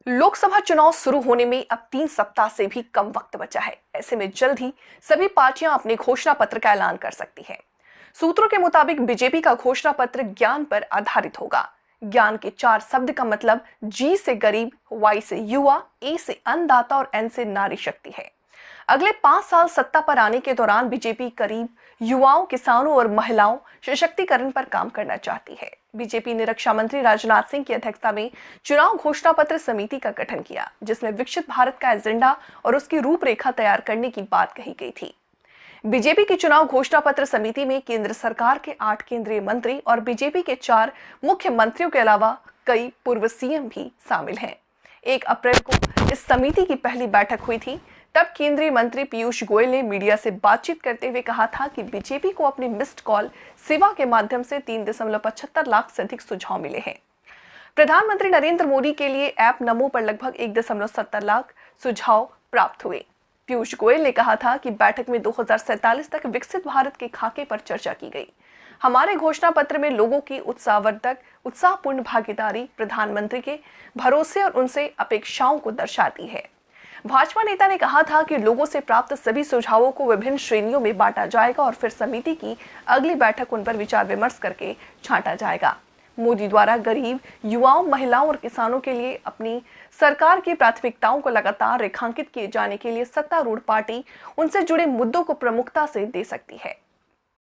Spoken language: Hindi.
लोकसभा चुनाव शुरू होने में अब 3 सप्ताह से भी कम वक्त बचा है। ऐसे में जल्द ही सभी पार्टियां अपने घोषणा पत्र का ऐलान कर सकती हैं। सूत्रों के मुताबिक बीजेपी का घोषणा पत्र ज्ञान पर आधारित होगा। ज्ञान के 4 शब्द का मतलब जी से गरीब, वाई से युवा, ए से अन्नदाता और एन से नारी शक्ति है। अगले 5 साल सत्ता पर आने के दौरान बीजेपी करीब युवाओं, किसानों और महिलाओं सशक्तिकरण पर काम करना चाहती है। बीजेपी ने रक्षा मंत्री राजनाथ सिंह की अध्यक्षता में चुनाव घोषणा पत्र समिति का गठन किया, जिसमें विकसित भारत का एजेंडा और उसकी रूपरेखा तैयार करने की बात कही गई थी। बीजेपी की चुनाव घोषणा पत्र समिति में केंद्र सरकार के 8 केंद्रीय मंत्री और बीजेपी के 4 मुख्यमंत्रियों के अलावा कई पूर्व सीएम भी शामिल हैं। 1 अप्रैल को इस समिति की पहली बैठक हुई थी। तब केंद्रीय मंत्री पीयूष गोयल ने मीडिया से बातचीत करते हुए कहा था कि बीजेपी को अपनी मिस्ड कॉल सेवा के माध्यम से 3.75 लाख से अधिक सुझाव मिले हैं। प्रधानमंत्री नरेंद्र मोदी के लिए ऐप नमो पर लगभग 1.70 लाख सुझाव प्राप्त हुए। पीयूष गोयल ने कहा था कि बैठक में 2047 तक विकसित भारत के खाके पर चर्चा की गई। हमारे घोषणा पत्र में लोगों की उत्साहवर्धक, उत्साहपूर्ण भागीदारी प्रधानमंत्री के भरोसे और उनसे अपेक्षाओं को दर्शाती है। भाजपा नेता ने कहा था कि लोगों से प्राप्त सभी सुझावों को विभिन्न श्रेणियों में बांटा जाएगा और फिर समिति की अगली बैठक उन पर विचार विमर्श करके छांटा जाएगा। मोदी द्वारा गरीब, युवाओं, महिलाओं और किसानों के लिए अपनी सरकार की प्राथमिकताओं को लगातार रेखांकित किए जाने के लिए सत्तारूढ़ पार्टी उनसे जुड़े मुद्दों को प्रमुखता से दे सकती है।